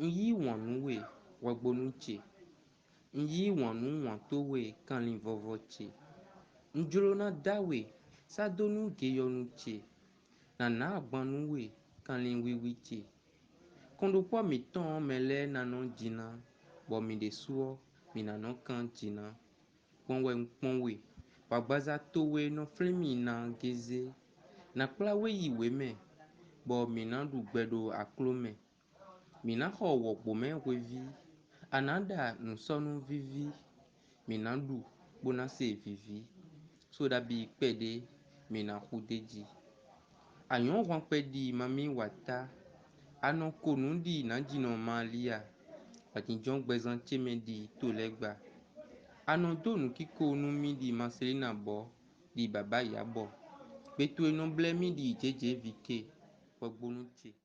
Nyi wɔnuwe wɔgbonuche. Nyi wɔnu wɔtowe kanli vɔvɔche. Njolo na dawe sadonu geyɔnuche. Nana agbanuwe kanli wiwiche. Kondokpɔ mi tɔn mɛlɛ nanɔ dzina. Bɔ mi de suɔ mi nanɔ kan dzina. Kpɔnwɛ nkpɔnwe. Wagbaza towe no flemi na geze. Na kplawe yi we me. Bɔ mi na du gbɛdo aklo me. Mina xɔ wɔkpome wevi, anada nusɔnu vivi, mina du kpona se vivi, so dabi kpede mina kudeji. Anyo wan kpedi mami wata, ano konu di na jino malia, watinjon gbezan cheme di tolegba. Ano donu kiko numi di Marcelina bo, di baba yabo, betue no blemi di jeje vike, wagbonu che.